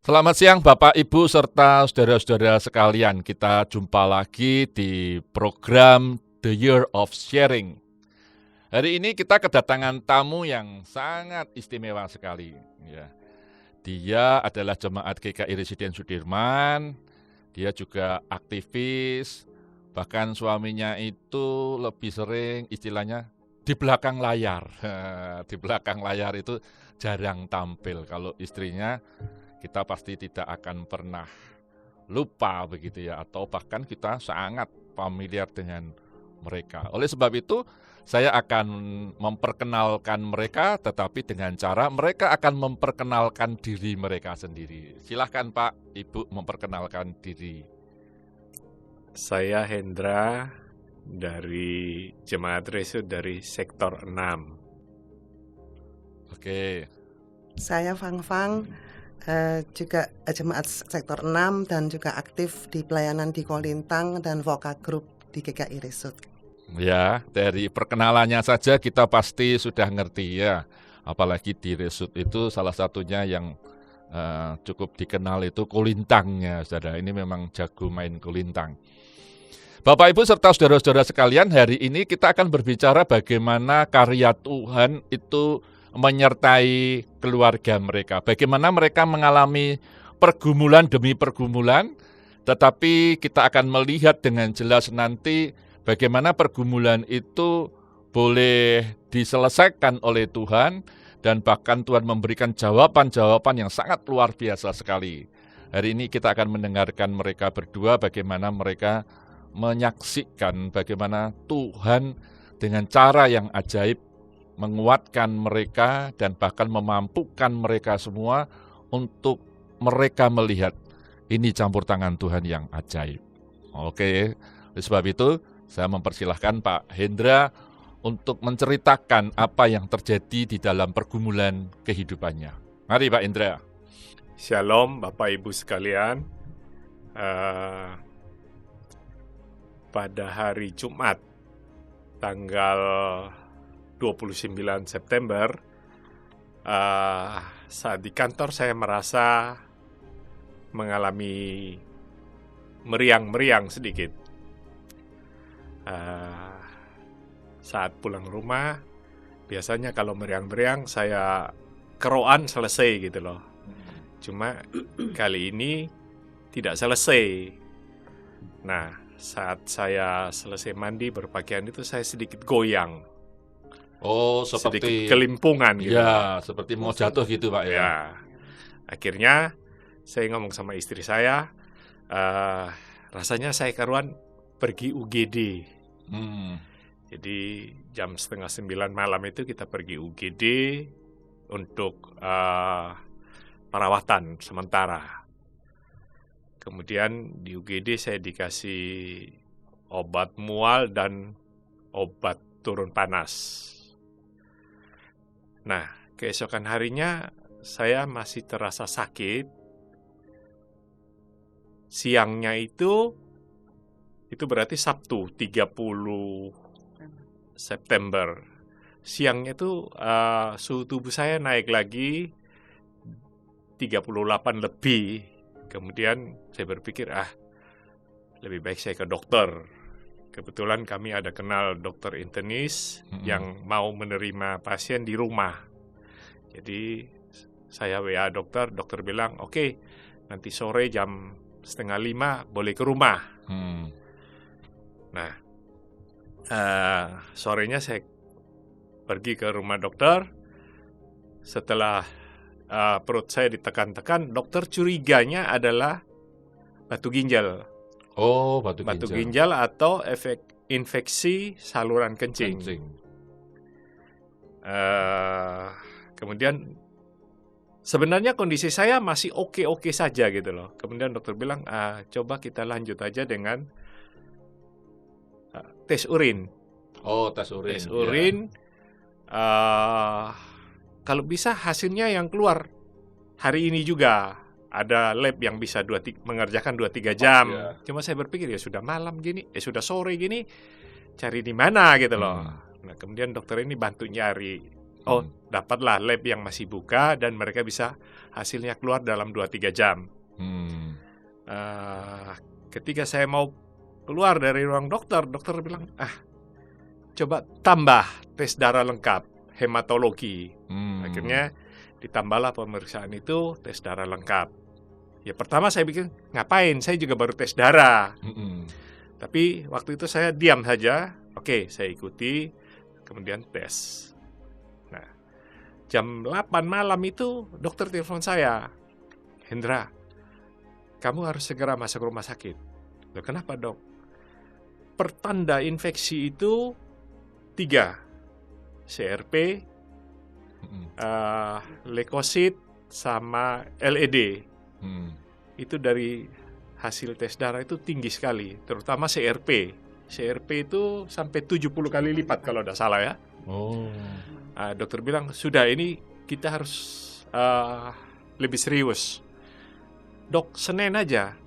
Selamat siang Bapak, Ibu, serta saudara-saudara sekalian. Kita jumpa lagi di program The Year of Sharing. Hari ini kita kedatangan tamu yang sangat istimewa sekali. Ya. Dia adalah jemaat GKI Residen Sudirman. Dia juga aktivis. Bahkan suaminya itu lebih sering istilahnya di belakang layar. Di belakang layar itu jarang tampil. Kalau istrinya kita pasti tidak akan pernah lupa begitu ya, atau bahkan kita sangat familiar dengan mereka. Oleh sebab itu, saya akan memperkenalkan mereka, tetapi dengan cara mereka akan memperkenalkan diri mereka sendiri. Silahkan Pak, Ibu memperkenalkan diri. Saya Hendra dari Jemaat Resud dari Sektor 6. Oke. Saya Fang, juga jemaat sektor 6 dan juga aktif di pelayanan di Kolintang dan Voka Group di GKI Resud. Ya, dari perkenalannya saja kita pasti sudah ngerti ya. Apalagi di Resud itu salah satunya yang cukup dikenal itu kolintangnya, saudara. Ini memang jago main kolintang. Bapak, Ibu, serta saudara-saudara sekalian, hari ini kita akan berbicara bagaimana karya Tuhan itu menyertai keluarga mereka. Bagaimana mereka mengalami pergumulan demi pergumulan, tetapi kita akan melihat dengan jelas nanti bagaimana pergumulan itu boleh diselesaikan oleh Tuhan, dan bahkan Tuhan memberikan jawaban-jawaban yang sangat luar biasa sekali. Hari ini kita akan mendengarkan mereka berdua, bagaimana mereka menyaksikan bagaimana Tuhan dengan cara yang ajaib menguatkan mereka dan bahkan memampukan mereka semua untuk mereka melihat ini campur tangan Tuhan yang ajaib. Oke, oleh sebab itu saya mempersilahkan Pak Hendra untuk menceritakan apa yang terjadi di dalam pergumulan kehidupannya. Mari Pak Hendra. Shalom Bapak Ibu sekalian. Pada hari Jumat tanggal 29 September, saat di kantor saya merasa mengalami meriang-meriang sedikit. Saat pulang rumah, biasanya kalau meriang-meriang saya keroan selesai gitu loh. Cuma kali ini tidak selesai. Nah, saat saya selesai mandi berpakaian itu saya sedikit goyang. Oh, seperti sedikit kelimpungan gitu. Ya, seperti mau jatuh gitu Pak ya. Ya. Akhirnya saya ngomong sama istri saya, rasanya saya karuan pergi UGD. Jadi jam 8:30 malam itu kita pergi UGD untuk perawatan sementara. Kemudian di UGD saya dikasih obat mual dan obat turun panas. Nah, keesokan harinya saya masih terasa sakit. Siangnya itu berarti Sabtu 30 September. Siangnya itu suhu tubuh saya naik lagi 38 lebih. Kemudian saya berpikir, lebih baik saya ke dokter. Kebetulan kami ada kenal dokter internis yang mau menerima pasien di rumah. Jadi saya WA dokter bilang, oke, nanti sore jam 4:30 boleh ke rumah. Nah, sorenya saya pergi ke rumah dokter. Setelah perut saya ditekan-tekan, dokter curiganya adalah batu ginjal. Oh, batu ginjal atau infeksi saluran kencing. Kemudian sebenarnya kondisi saya masih oke-oke saja gitu loh. Kemudian dokter bilang, coba kita lanjut aja dengan tes urin. Oh, tes urin. Tes urin. Kalau bisa hasilnya yang keluar hari ini juga. Ada lab yang bisa mengerjakan 2-3 jam. Cuma saya berpikir ya sudah malam gini, sudah sore gini, cari di mana gitu loh. Nah, kemudian dokter ini bantu nyari Oh, dapatlah lab yang masih buka dan mereka bisa hasilnya keluar dalam 2-3 jam. Ketika saya mau keluar dari ruang dokter bilang, coba tambah tes darah lengkap, hematologi. Akhirnya ditambahlah pemeriksaan itu, tes darah lengkap. Ya pertama saya pikir, ngapain? Saya juga baru tes darah. Tapi waktu itu saya diam saja. Oke, saya ikuti, kemudian tes. Nah, jam 8 malam itu dokter telepon saya. Hendra, kamu harus segera masuk rumah sakit. Loh, kenapa dok? Pertanda infeksi itu 3. CRP, leukosit, sama LED. Itu dari hasil tes darah itu tinggi sekali, terutama CRP. CRP itu sampai 70 kali lipat kalau tidak salah ya. Dokter bilang, sudah ini kita harus lebih serius. Dok, Senin aja.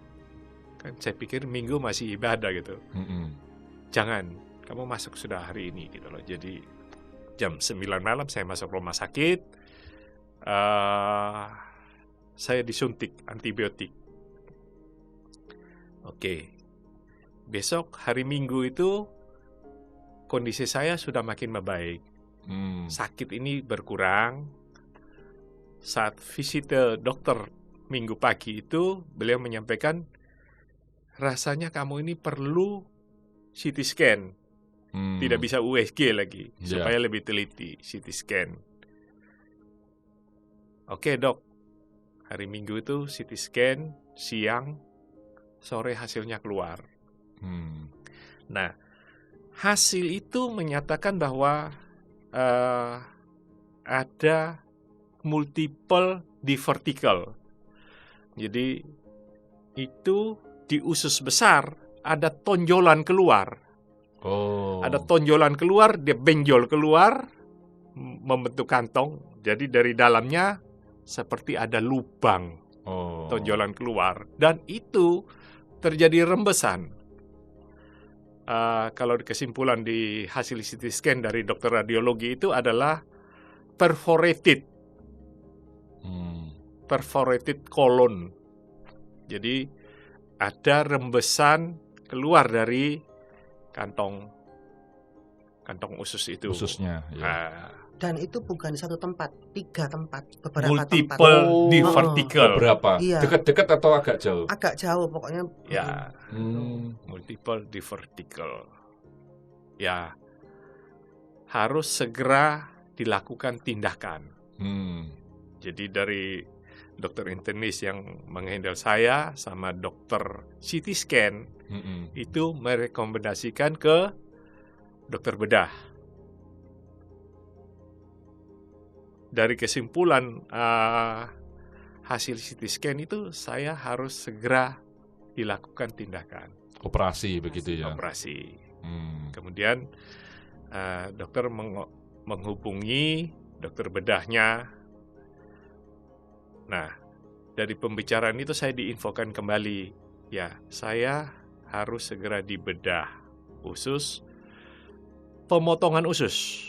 Kan saya pikir Minggu masih ibadah gitu. Jangan, kamu masuk sudah hari ini gitu loh. Jadi jam 9 malam saya masuk rumah sakit. Saya disuntik antibiotik. Oke. Besok hari Minggu itu kondisi saya sudah makin membaik. Sakit ini berkurang. Saat visit dokter Minggu pagi itu, beliau menyampaikan, rasanya kamu ini perlu CT scan. Tidak bisa USG lagi, supaya lebih teliti, CT scan. Oke dok, hari Minggu itu CT scan, siang, sore hasilnya keluar. Nah, hasil itu menyatakan bahwa ada multiple divertical. Jadi itu di usus besar ada tonjolan keluar. Ada tonjolan keluar, dia benjol keluar, membentuk kantong. Jadi dari dalamnya seperti ada lubang, tonjolan keluar. Dan itu terjadi rembesan. Kalau kesimpulan di hasil CT scan dari dokter radiologi itu adalah perforated colon. Jadi ada rembesan keluar dari kantong usus itu. Ususnya. Ya. Dan itu bukan satu tempat, 3 tempat, beberapa multiple tempat. divertical. Beberapa? Iya. Dekat-dekat atau agak jauh? Agak jauh pokoknya. Ya, multiple divertical. Ya, harus segera dilakukan tindakan. Jadi dari dokter internis yang menghandle saya sama dokter CT scan itu merekomendasikan ke dokter bedah. Dari kesimpulan hasil CT scan itu saya harus segera dilakukan tindakan. Operasi begitu ya? Operasi. Kemudian dokter menghubungi dokter bedahnya. Nah, dari pembicaraan itu saya diinfokan kembali, ya saya harus segera dibedah usus, pemotongan usus.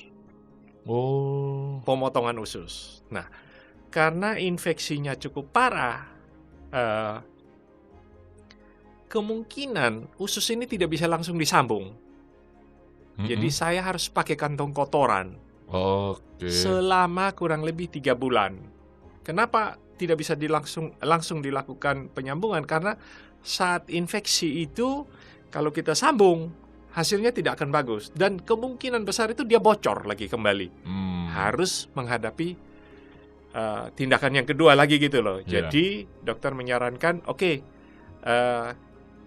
Pemotongan usus. Nah, karena infeksinya cukup parah, kemungkinan usus ini tidak bisa langsung disambung. Jadi saya harus pakai kantong kotoran. Selama kurang lebih 3 bulan. Kenapa tidak bisa langsung dilakukan penyambungan? Karena saat infeksi itu, kalau kita sambung, hasilnya tidak akan bagus. Dan kemungkinan besar itu dia bocor lagi kembali. Harus menghadapi tindakan yang kedua lagi gitu loh. Jadi dokter menyarankan,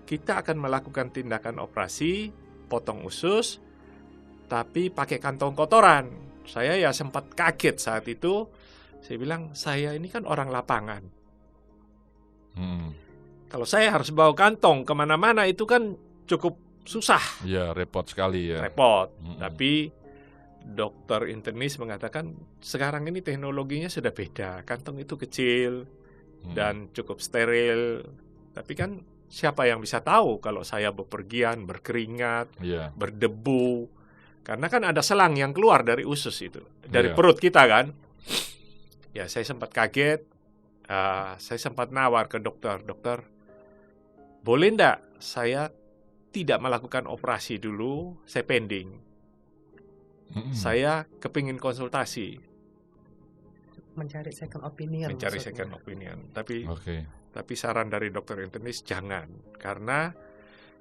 kita akan melakukan tindakan operasi, potong usus, tapi pakai kantong kotoran. Saya ya sempat kaget saat itu. Saya bilang, saya ini kan orang lapangan. Kalau saya harus bawa kantong kemana-mana itu kan cukup susah. Ya, repot sekali ya. Repot. Tapi dokter internis mengatakan sekarang ini teknologinya sudah beda. Kantong itu kecil dan cukup steril. Tapi kan siapa yang bisa tahu kalau saya bepergian, berkeringat, berdebu. Karena kan ada selang yang keluar dari usus itu, dari Iya. perut kita kan. Ya saya sempat kaget, saya sempat nawar ke dokter, dokter boleh enggak saya tidak melakukan operasi dulu, saya pending. Saya kepingin konsultasi, Mencari second opinion. mencari maksudnya. second opinion. Tapi Oke. saran dari dokter internis jangan, karena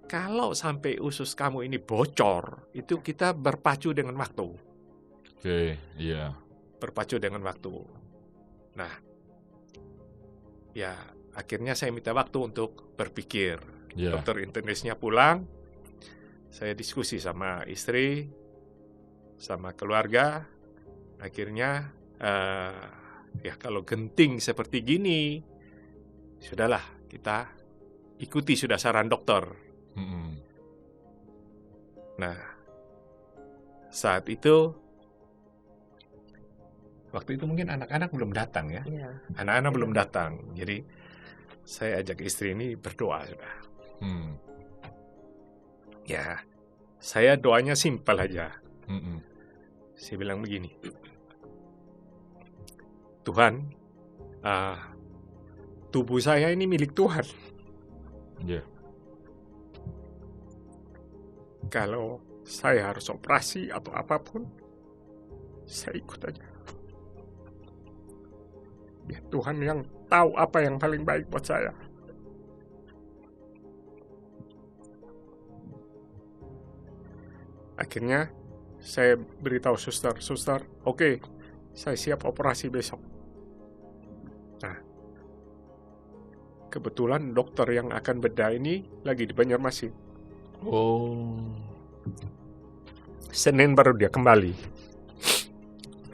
kalau sampai usus kamu ini bocor, itu kita berpacu dengan waktu. Oke, iya. Berpacu dengan waktu. Nah, ya akhirnya saya minta waktu untuk berpikir. Iya. Dokter internisnya pulang, saya diskusi sama istri, sama keluarga. Akhirnya, ya kalau genting seperti gini, sudahlah kita ikuti sudah saran dokter. Nah, saat itu, waktu itu mungkin anak-anak belum datang ya. Iya. Anak-anak belum datang. Jadi saya ajak istri ini berdoa sudah. Ya, saya doanya simpel aja. Saya bilang begini, Tuhan, tubuh saya ini milik Tuhan. Iya. Kalau saya harus operasi atau apapun, saya ikut aja. Ya, Tuhan yang tahu apa yang paling baik buat saya. Akhirnya saya beritahu suster, oke, saya siap operasi besok. Nah, kebetulan dokter yang akan bedah ini lagi di Banjarmasin. Oh. Senin baru dia kembali.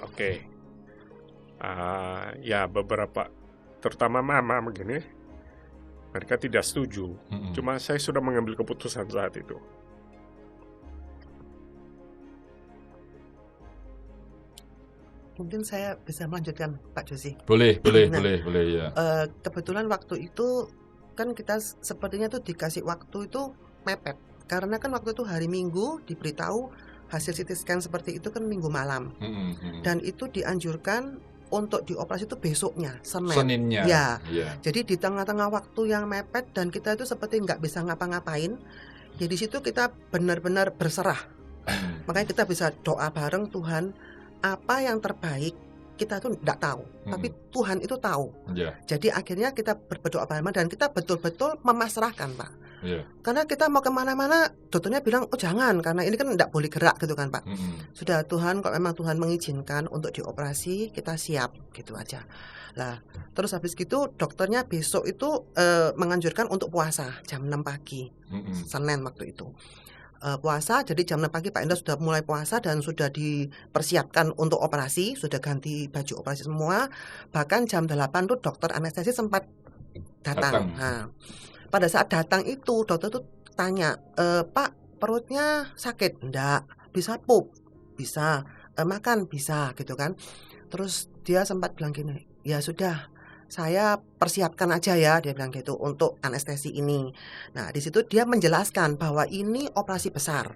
Oke. Ya beberapa, terutama mama begini, mereka tidak setuju. Cuma saya sudah mengambil keputusan saat itu. Mungkin saya bisa melanjutkan, Pak Josi. Boleh Nah, ya. Kebetulan waktu itu kan kita sepertinya tuh dikasih waktu itu mepet. Karena kan waktu itu hari Minggu diberitahu hasil CT scan seperti itu kan Minggu malam. Dan itu dianjurkan untuk dioperasi itu besoknya, Seninnya. Ya. Iya. Jadi di tengah-tengah waktu yang mepet dan kita itu seperti nggak bisa ngapa-ngapain. Ya di situ kita benar-benar berserah. Makanya kita bisa doa bareng, Tuhan, apa yang terbaik kita tuh nggak tahu, tapi Tuhan itu tahu. Iya. Jadi akhirnya kita berdoa bareng dan kita betul-betul memasrahkan, Pak. Iya. Karena kita mau kemana-mana, dokternya bilang, oh jangan, karena ini kan nggak boleh gerak gitu kan, Pak. Sudah, Tuhan, kalau memang Tuhan mengizinkan untuk dioperasi, kita siap, gitu aja. Lah, terus habis gitu dokternya besok itu menganjurkan untuk puasa jam 6 pagi, Senin waktu itu. Puasa, jadi jam 6 pagi Pak Endra sudah mulai puasa dan sudah dipersiapkan untuk operasi, sudah ganti baju operasi semua. Bahkan jam 8 tuh dokter anestesi sempat datang. Nah, pada saat datang itu dokter tuh tanya, Pak, perutnya sakit? Enggak. Bisa pup? Bisa. Makan? Bisa, gitu kan. Terus dia sempat bilang gini, ya sudah, saya persiapkan aja ya, dia bilang gitu, untuk anestesi ini. Nah, di situ dia menjelaskan bahwa ini operasi besar.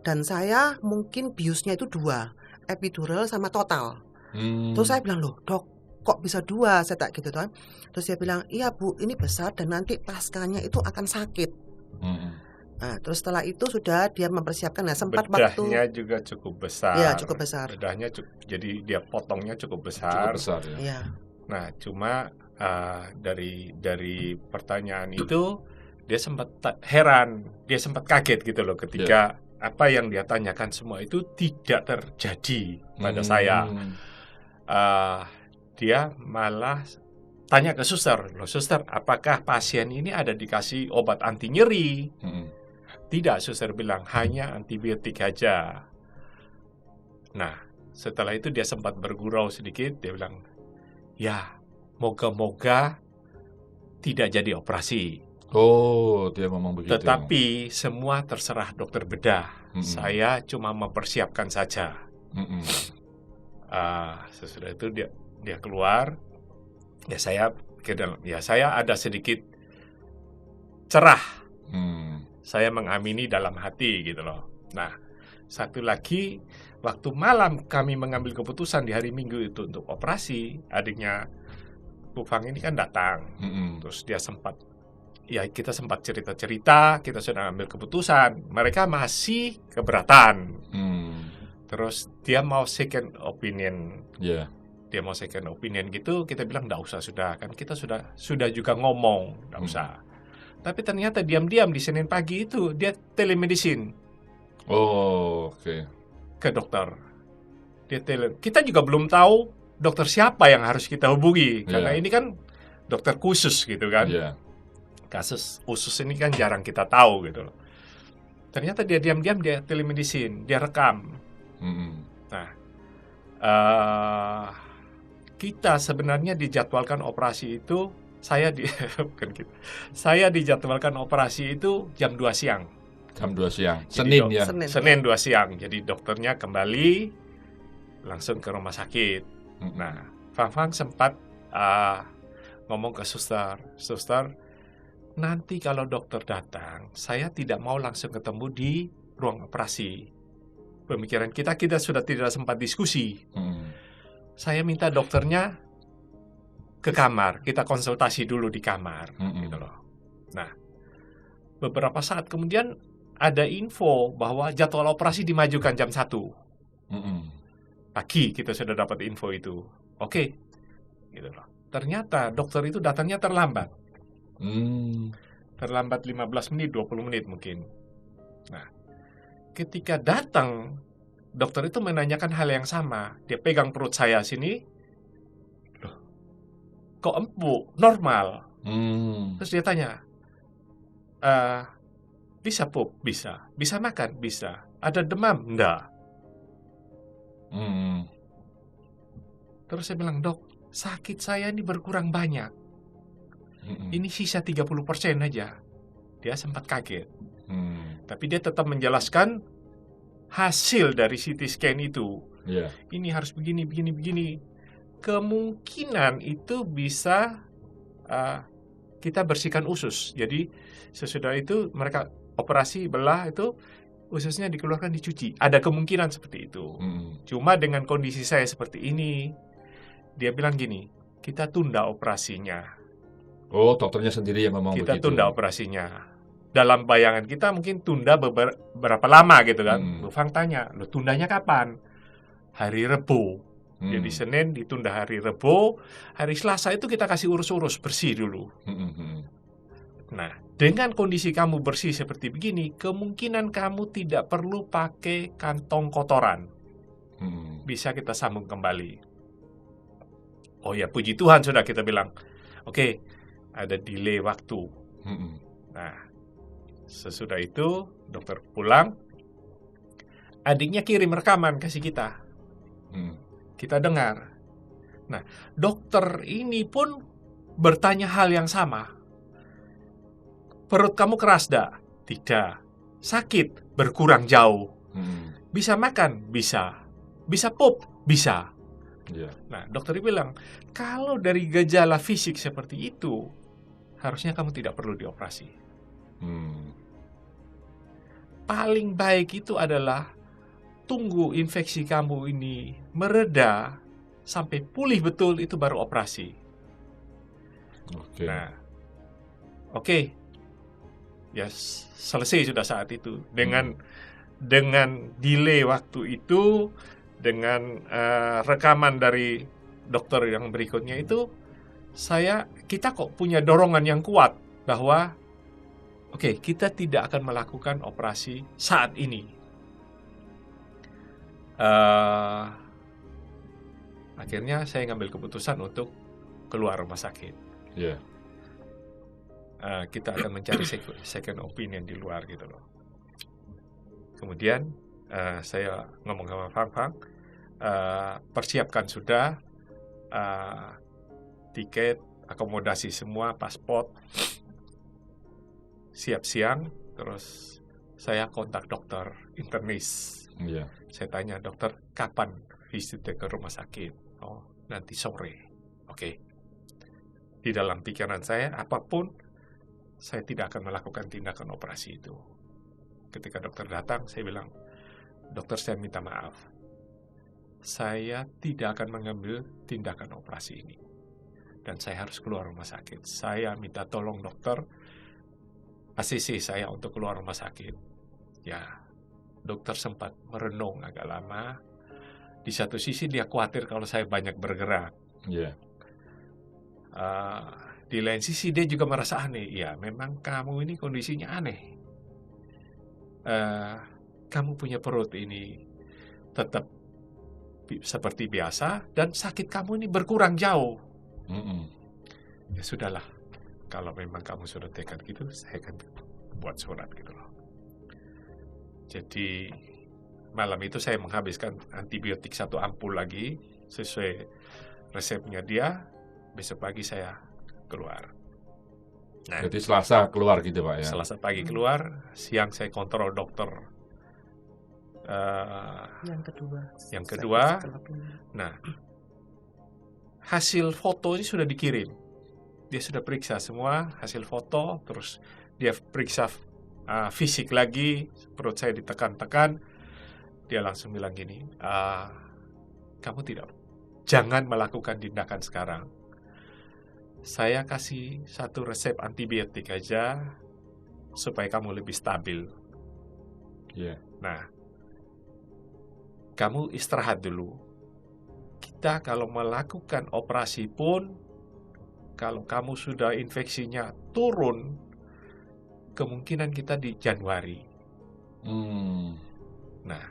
Dan saya mungkin biusnya itu 2, epidural sama total. Terus saya bilang, loh dok, kok bisa 2? Saya tak gitu kan. Terus dia bilang, iya Bu, ini besar dan nanti paskanya itu akan sakit. Nah, terus setelah itu sudah dia mempersiapkan. Nah, sempat bedahnya waktu juga cukup besar. Ya, cukup besar. Bedahnya jadi dia potongnya cukup besar. Cukup besar ya. Iya. Nah, cuma dari pertanyaan itu dia sempat heran, dia sempat kaget gitu loh ketika apa yang dia tanyakan semua itu tidak terjadi pada saya. Dia malah tanya ke suster, loh suster, apakah pasien ini ada dikasih obat anti nyeri? Tidak, suster bilang hanya antibiotik aja. Nah, setelah itu dia sempat bergurau sedikit, dia bilang, ya, moga-moga tidak jadi operasi. Oh, dia ngomong begitu. Tetapi semua terserah dokter bedah. Saya cuma mempersiapkan saja. Sesudah itu dia keluar. Ya saya ada sedikit cerah. Saya mengamini dalam hati gitu loh. Nah, Satu lagi, waktu malam kami mengambil keputusan di hari Minggu itu untuk operasi, adiknya Bu Fang ini kan datang. Terus dia kita sempat cerita-cerita, kita sudah ambil keputusan. Mereka masih keberatan. Terus dia mau second opinion. Dia mau second opinion gitu, kita bilang nggak usah, sudah kan kita sudah juga ngomong, nggak usah. Tapi ternyata diam-diam di Senin pagi itu dia telemedicine. Ke dokter. Kita juga belum tahu dokter siapa yang harus kita hubungi, karena ini kan dokter khusus gitu kan. Kasus khusus ini kan jarang kita tahu gitu loh. Ternyata dia diam-diam dia telemedicine, dia rekam. Nah, kita sebenarnya dijadwalkan operasi itu, saya dijadwalkan operasi itu jam 2 siang. Jam 2 siang. Jadi Senin ya. Senin 2 siang. Jadi dokternya kembali langsung ke rumah sakit. Nah, Fang sempat ngomong ke suster, nanti kalau dokter datang, saya tidak mau langsung ketemu di ruang operasi. Pemikiran kita sudah tidak sempat diskusi. Saya minta dokternya ke kamar, kita konsultasi dulu di kamar, gitu loh. Nah, beberapa saat kemudian ada info bahwa jadwal operasi dimajukan jam 1 pagi. Kita sudah dapat info itu. Oke, gitu loh. Ternyata dokter itu datangnya terlambat. Terlambat 15 menit, 20 menit mungkin. Nah, ketika datang, dokter itu menanyakan hal yang sama. Dia pegang perut saya sini. Loh, kok empuk? Normal. Terus dia tanya, bisa pup? Bisa. Bisa makan? Bisa. Ada demam? Enggak. Terus saya bilang, dok, sakit saya ini berkurang banyak. Ini sisa 30% aja. Dia sempat kaget. Tapi dia tetap menjelaskan hasil dari CT scan itu. Ini harus begini. Kemungkinan itu bisa kita bersihkan usus. Jadi sesudah itu mereka operasi belah itu, ususnya dikeluarkan, dicuci. Ada kemungkinan seperti itu. Cuma dengan kondisi saya seperti ini, dia bilang gini, kita tunda operasinya. Dokternya sendiri yang ngomong kita begitu. Tunda operasinya. Dalam bayangan kita mungkin tunda berapa lama gitu kan. Bu Fang tanya, lo tundanya kapan? Hari Rebo. Jadi Senin ditunda hari Rebo. Hari Selasa itu kita kasih urus-urus, bersih dulu. Nah, dengan kondisi kamu bersih seperti begini, kemungkinan kamu tidak perlu pakai kantong kotoran. Bisa kita sambung kembali. Oh ya, puji Tuhan sudah, kita bilang. Oke, ada delay waktu. Nah, sesudah itu dokter pulang, adiknya kirim rekaman kasih kita. Kita dengar. Nah, dokter ini pun bertanya hal yang sama. Perut kamu keras dah? Tidak. Sakit? Berkurang jauh. Bisa makan? Bisa. Bisa pup? Bisa. Nah, dokter bilang, kalau dari gejala fisik seperti itu, harusnya kamu tidak perlu dioperasi. Paling baik itu adalah tunggu infeksi kamu ini mereda sampai pulih betul, itu baru operasi. Nah, ya selesai sudah saat itu. Dengan delay waktu itu, dengan rekaman dari dokter yang berikutnya itu, kita kok punya dorongan yang kuat bahwa kita tidak akan melakukan operasi saat ini. Akhirnya saya ngambil keputusan untuk keluar rumah sakit. Kita akan mencari second opinion di luar gitu loh. Kemudian saya ngomong sama Fang, persiapkan sudah tiket, akomodasi semua, paspor, siap siang. Terus saya kontak dokter internis. Saya tanya, dokter, kapan visitnya ke rumah sakit? Oh, nanti sore. Di dalam pikiran saya, apapun, saya tidak akan melakukan tindakan operasi itu. Ketika dokter datang, saya bilang, dokter saya minta maaf. Saya tidak akan mengambil tindakan operasi ini. Dan saya harus keluar rumah sakit. Saya minta tolong dokter, ACC saya untuk keluar rumah sakit. Ya, dokter sempat merenung agak lama. Di satu sisi dia khawatir kalau saya banyak bergerak. Iya. Di lain sisi dia juga merasa aneh. Ya, memang kamu ini kondisinya aneh. Kamu punya perut ini tetap seperti biasa dan sakit kamu ini berkurang jauh. Ya sudahlah, kalau memang kamu sudah tekad gitu, saya akan buat surat gitu loh. Jadi malam itu saya menghabiskan antibiotik 1 ampul lagi sesuai resepnya dia. Besok pagi saya keluar. Nah, Jadi Selasa keluar gitu Pak ya? Selasa pagi keluar, siang saya kontrol dokter. Yang kedua, nah, hasil foto ini sudah dikirim. Dia sudah periksa semua hasil foto, terus dia periksa fisik lagi, perut saya ditekan-tekan. Dia langsung bilang gini, kamu jangan melakukan tindakan sekarang. Saya kasih 1 resep antibiotik aja supaya kamu lebih stabil. Iya. Nah, kamu istirahat dulu. Kita kalau melakukan operasi pun, kalau kamu sudah infeksinya turun, kemungkinan kita di Januari. Nah,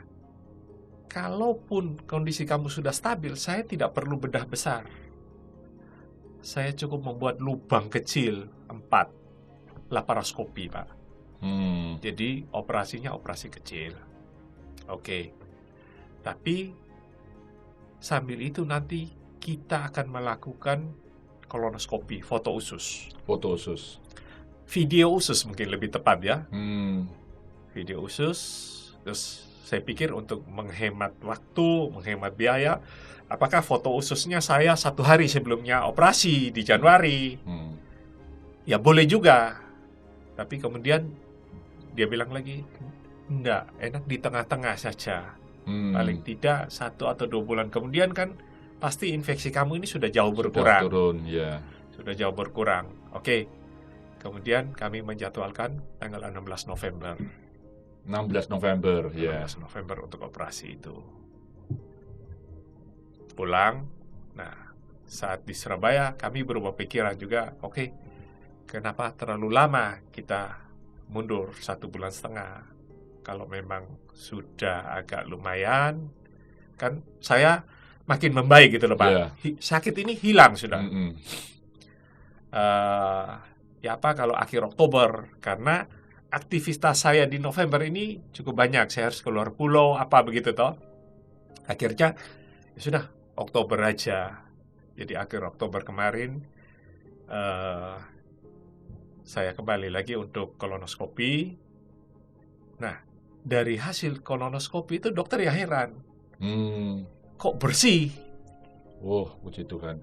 kalaupun kondisi kamu sudah stabil, saya tidak perlu bedah besar. Saya cukup membuat lubang kecil 4, laparoskopi, Pak. Jadi operasinya operasi kecil. Oke. Tapi sambil itu nanti kita akan melakukan kolonoskopi, foto usus. Foto usus. Video usus mungkin lebih tepat ya. Video usus. Terus saya pikir untuk menghemat waktu, menghemat biaya, apakah foto ususnya saya 1 hari sebelumnya operasi di Januari? Ya boleh juga. Tapi kemudian dia bilang lagi, enggak, enak di tengah-tengah saja. Paling tidak 1 atau 2 bulan kemudian kan pasti infeksi kamu ini sudah jauh berkurang. Sudah turun, ya. Sudah jauh berkurang. Oke. Kemudian kami menjadwalkan tanggal 16 November. 16 November, ya. 16 November untuk operasi itu. Pulang. Nah, saat di Surabaya kami berubah pikiran juga. Oke, kenapa terlalu lama kita mundur 1,5 bulan? Kalau memang sudah agak lumayan, kan saya makin membaik gitu loh Pak. Yeah. Sakit ini hilang sudah. Ya apa kalau akhir Oktober, karena aktivitas saya di November ini cukup banyak. Saya harus keluar pulau, apa begitu toh. Akhirnya ya sudah Oktober aja. Jadi akhir Oktober kemarin saya kembali lagi untuk kolonoskopi. Nah, dari hasil kolonoskopi itu dokter ya heran. Kok bersih? Oh, puji Tuhan.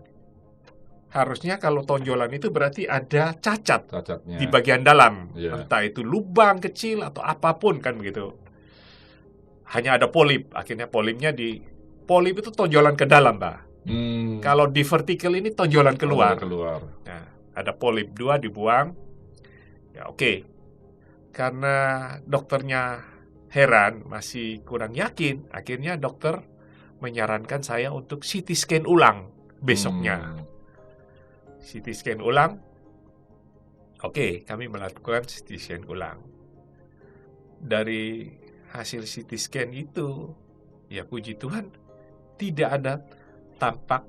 Harusnya kalau tonjolan itu berarti ada Cacatnya di bagian dalam. Yeah. Entah itu lubang kecil atau apapun kan begitu. Hanya ada polip. Akhirnya polip itu tonjolan ke dalam, Pak. Kalau di vertikal ini tonjolan keluar. Nah, ada polip 2 dibuang. Ya oke. Karena dokternya heran, masih kurang yakin, akhirnya dokter menyarankan saya untuk CT scan ulang besoknya. CT scan ulang. Oke, kami melakukan CT scan ulang. Dari hasil CT scan itu, ya puji Tuhan, tidak ada tampak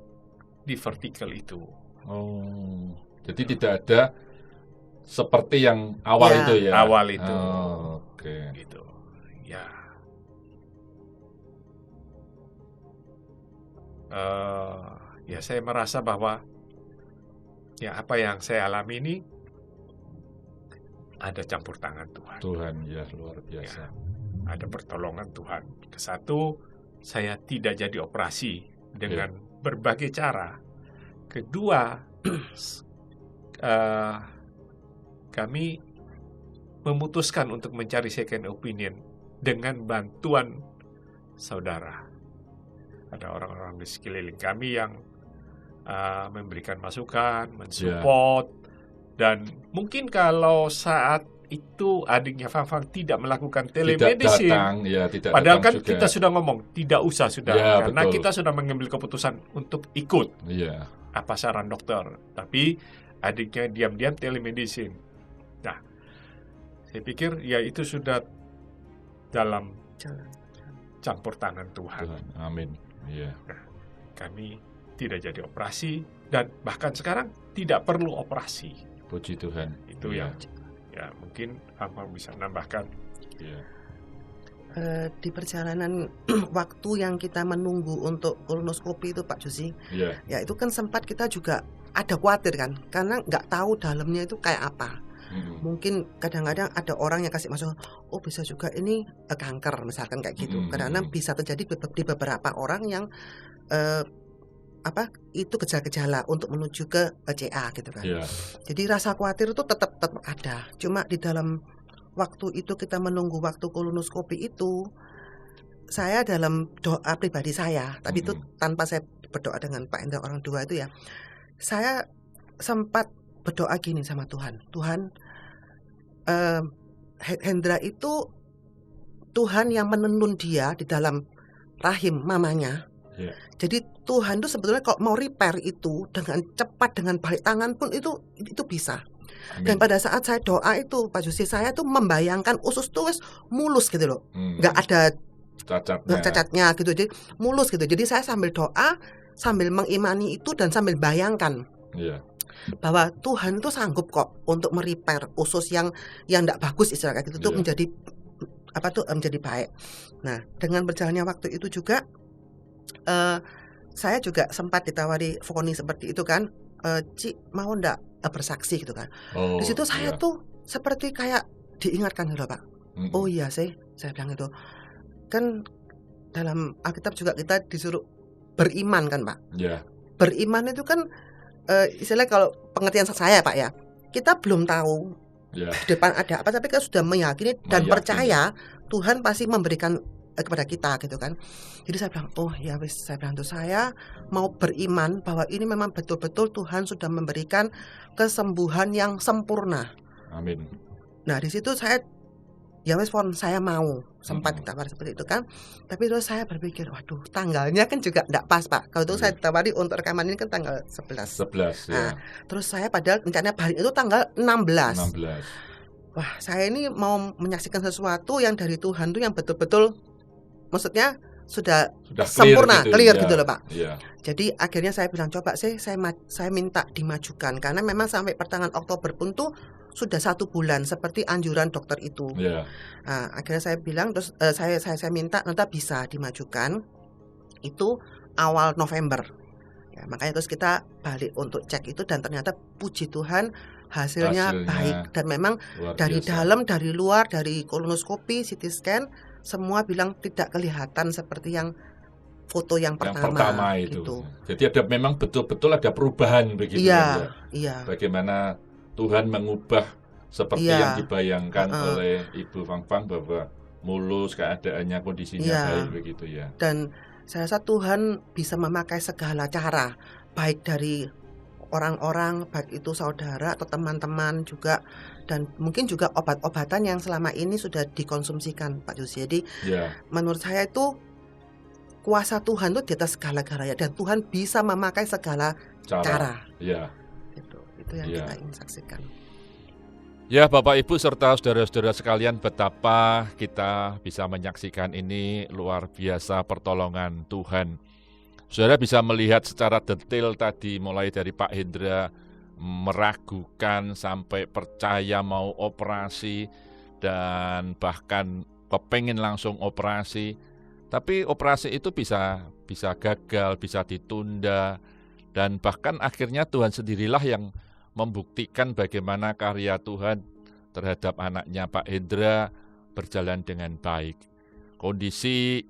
di vertikal itu. Oh, jadi tidak ada seperti yang awal itu ya? Awal itu. Oke. Gitu. Ya. Ya saya merasa bahwa ya apa yang saya alami ini ada campur tangan Tuhan. Tuhan ya luar biasa. Ya, ada pertolongan Tuhan. Kesatu, saya tidak jadi operasi dengan berbagai cara. Kedua, kami memutuskan untuk mencari second opinion dengan bantuan saudara. Ada orang-orang di sekeliling kami yang memberikan masukan, mensupport, dan mungkin kalau saat itu adiknya Fang tidak melakukan telemedicine, padahal kan juga. Kita sudah ngomong tidak usah sudah, karena betul. Kita sudah mengambil keputusan untuk ikut apa saran dokter, tapi adiknya diam-diam telemedicine. Nah, saya pikir ya itu sudah dalam campur tangan Tuhan. Amin. Nah, kami tidak jadi operasi dan bahkan sekarang tidak perlu operasi. Puji Tuhan. Itu yang ya mungkin Abang bisa nambahkan. Di perjalanan waktu yang kita menunggu untuk kolonoskopi itu Pak Josi, ya itu kan sempat kita juga ada khawatir kan, karena nggak tahu dalamnya itu kayak apa. Mungkin kadang-kadang ada orang yang kasih masuk, oh bisa juga ini kanker misalkan kayak gitu. Karena bisa terjadi di beberapa orang yang itu gejala-gejala untuk menuju ke CA gitu kan. Jadi rasa khawatir itu tetap ada. Cuma di dalam waktu itu kita menunggu waktu kolonoskopi itu, saya dalam doa pribadi saya, tapi itu tanpa saya berdoa dengan Pak Hendra orang tua itu ya, saya sempat berdoa gini sama Tuhan. Tuhan, Hendra itu Tuhan yang menenun dia di dalam rahim mamanya. Jadi Tuhan itu sebetulnya kalau mau repair itu dengan cepat, dengan balik tangan pun itu bisa. Amin. Dan pada saat saya doa itu Pak Josi, saya tuh membayangkan usus tuh mulus gitu loh, nggak ada cacatnya gitu, jadi mulus gitu. Jadi saya sambil doa, sambil mengimani itu dan sambil bayangkan bahwa Tuhan itu sanggup kok untuk merepair usus yang nggak bagus istilahnya gitu tuh menjadi menjadi baik. Nah, dengan berjalannya waktu itu juga saya juga sempat ditawari Foni seperti itu kan, Ci mau ndak bersaksi gitu kan. Di situ saya tuh seperti kayak diingatkan gitu Pak. Oh iya sih, saya bilang itu kan dalam Alkitab juga kita disuruh beriman kan Pak. Beriman itu kan istilahnya kalau pengertian saya Pak ya, kita belum tahu di depan ada apa, tapi kita sudah meyakini dan percaya Tuhan pasti memberikan kepada kita gitu kan. Jadi saya bilang, oh ya wis, saya bilang tuh saya mau beriman bahwa ini memang betul-betul Tuhan sudah memberikan kesembuhan yang sempurna. Amin. Nah di situ saya ya wis saya mau, sempat ditawar seperti itu kan. Tapi terus saya berpikir, waduh tanggalnya kan juga enggak pas Pak. Kalau itu saya ditawari untuk rekaman ini kan tanggal 11. Nah, terus saya padahal rencananya balik itu tanggal 16. Wah, saya ini mau menyaksikan sesuatu yang dari Tuhan tuh yang betul-betul maksudnya sudah sempurna, clear gitu loh Pak. Jadi akhirnya saya bilang coba sih saya minta dimajukan, karena memang sampai pertengahan Oktober pun tuh sudah 1 bulan seperti anjuran dokter itu. Nah, akhirnya saya bilang terus saya minta nanti bisa dimajukan itu awal November. Ya, makanya terus kita balik untuk cek itu dan ternyata puji Tuhan hasilnya baik, dan memang dari dalam, dari luar, dari kolonoskopi, CT scan semua bilang tidak kelihatan seperti yang foto yang pertama itu. Gitu. Jadi memang betul-betul ada perubahan begitu ya. Bagaimana Tuhan mengubah seperti yang dibayangkan oleh Ibu Fang bahwa mulus keadaannya, kondisinya baik begitu ya. Dan saya rasa Tuhan bisa memakai segala cara, baik dari orang-orang, baik itu saudara atau teman-teman juga, dan mungkin juga obat-obatan yang selama ini sudah dikonsumsikan Pak Josi. Jadi menurut saya itu kuasa Tuhan itu di atas segala-galanya, dan Tuhan bisa memakai segala cara. Itu yang kita ingin saksikan. Ya Bapak Ibu serta saudara-saudara sekalian, betapa kita bisa menyaksikan ini luar biasa pertolongan Tuhan. Saudara bisa melihat secara detail tadi, mulai dari Pak Hendra meragukan sampai percaya mau operasi dan bahkan kepengen langsung operasi. Tapi operasi itu bisa gagal, bisa ditunda, dan bahkan akhirnya Tuhan sendirilah yang membuktikan bagaimana karya Tuhan terhadap anaknya Pak Hendra berjalan dengan baik. Kondisi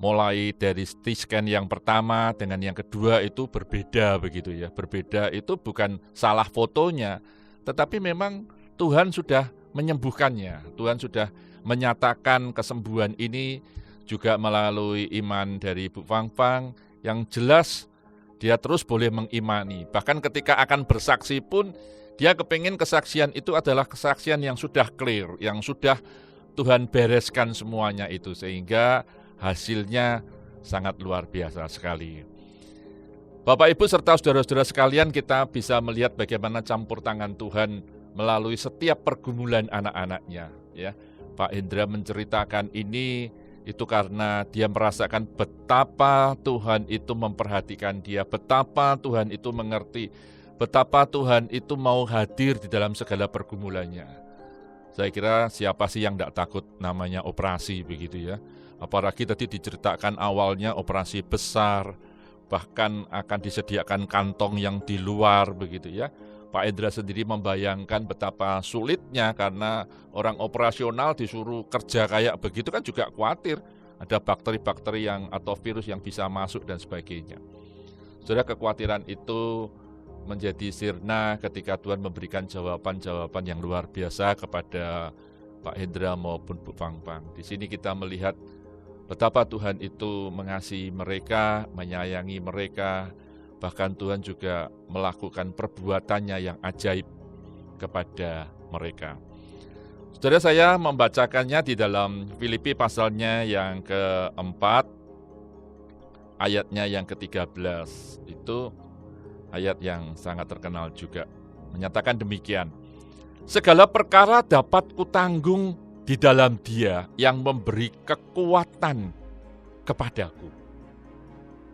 mulai dari CT scan yang pertama dengan yang kedua itu berbeda begitu ya. Berbeda itu bukan salah fotonya, tetapi memang Tuhan sudah menyembuhkannya. Tuhan sudah menyatakan kesembuhan ini juga melalui iman dari Bu Fang Fang, yang jelas dia terus boleh mengimani. Bahkan ketika akan bersaksi pun, dia kepingin kesaksian itu adalah kesaksian yang sudah clear, yang sudah Tuhan bereskan semuanya itu, sehingga hasilnya sangat luar biasa sekali. Bapak, Ibu, serta saudara-saudara sekalian, kita bisa melihat bagaimana campur tangan Tuhan melalui setiap pergumulan anak-anaknya. Ya, Pak Hendra menceritakan ini, itu karena dia merasakan betapa Tuhan itu memperhatikan dia, betapa Tuhan itu mengerti, betapa Tuhan itu mau hadir di dalam segala pergumulannya. Saya kira siapa sih yang tidak takut namanya operasi begitu ya. Apalagi tadi diceritakan awalnya operasi besar, bahkan akan disediakan kantong yang di luar begitu ya. Pak Hendra sendiri membayangkan betapa sulitnya karena orang operasional disuruh kerja kayak begitu kan juga khawatir. Ada bakteri-bakteri yang atau virus yang bisa masuk dan sebagainya. Saudara, kekhawatiran itu menjadi sirna ketika Tuhan memberikan jawaban-jawaban yang luar biasa kepada Pak Hendra maupun Bu Fang Fang. Di sini kita melihat betapa Tuhan itu mengasihi mereka, menyayangi mereka, bahkan Tuhan juga melakukan perbuatannya yang ajaib kepada mereka. Saudara, saya membacakannya di dalam Filipi pasalnya yang keempat, ayatnya yang ke-13, itu ayat yang sangat terkenal juga, menyatakan demikian. Segala perkara dapat kutanggung di dalam Dia yang memberi kekuatan kepadaku.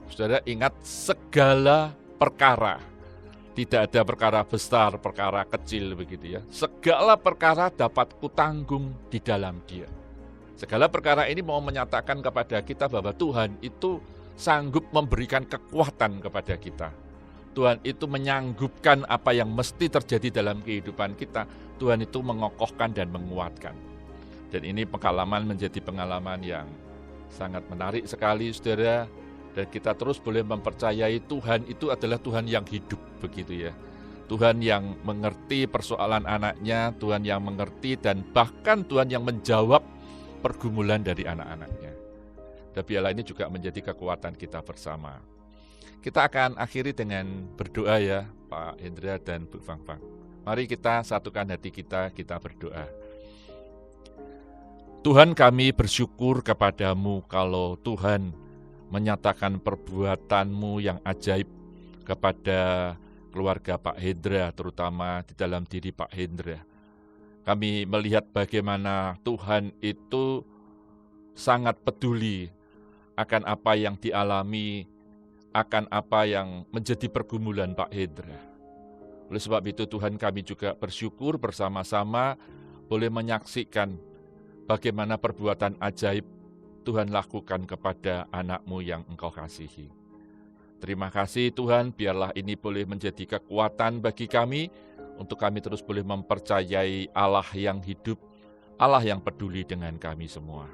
Saudara, ingat segala perkara. Tidak ada perkara besar, perkara kecil begitu ya. Segala perkara dapat kutanggung di dalam Dia. Segala perkara ini mau menyatakan kepada kita bahwa Tuhan itu sanggup memberikan kekuatan kepada kita. Tuhan itu menyanggupkan apa yang mesti terjadi dalam kehidupan kita. Tuhan itu mengokohkan dan menguatkan. Dan ini pengalaman menjadi pengalaman yang sangat menarik sekali, saudara. Dan kita terus boleh mempercayai Tuhan itu adalah Tuhan yang hidup, begitu ya. Tuhan yang mengerti persoalan anaknya, Tuhan yang mengerti dan bahkan Tuhan yang menjawab pergumulan dari anak-anaknya. Dan biarlah ini juga menjadi kekuatan kita bersama. Kita akan akhiri dengan berdoa ya, Pak Hendra dan Bu Fang Fang. Mari kita satukan hati kita berdoa. Tuhan, kami bersyukur kepadamu kalau Tuhan menyatakan perbuatan-Mu yang ajaib kepada keluarga Pak Hendra, terutama di dalam diri Pak Hendra. Kami melihat bagaimana Tuhan itu sangat peduli akan apa yang dialami, akan apa yang menjadi pergumulan Pak Hendra. Oleh sebab itu Tuhan, kami juga bersyukur bersama-sama boleh menyaksikan bagaimana perbuatan ajaib Tuhan lakukan kepada anak-Mu yang Engkau kasihi. Terima kasih Tuhan, biarlah ini boleh menjadi kekuatan bagi kami, untuk kami terus boleh mempercayai Allah yang hidup, Allah yang peduli dengan kami semua.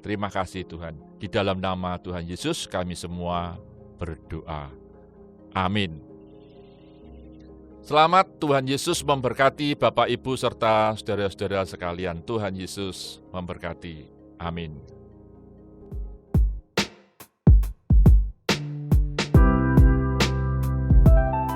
Terima kasih Tuhan, di dalam nama Tuhan Yesus kami semua berdoa. Amin. Selamat, Tuhan Yesus memberkati Bapak, Ibu, serta saudara-saudara sekalian. Tuhan Yesus memberkati. Amin.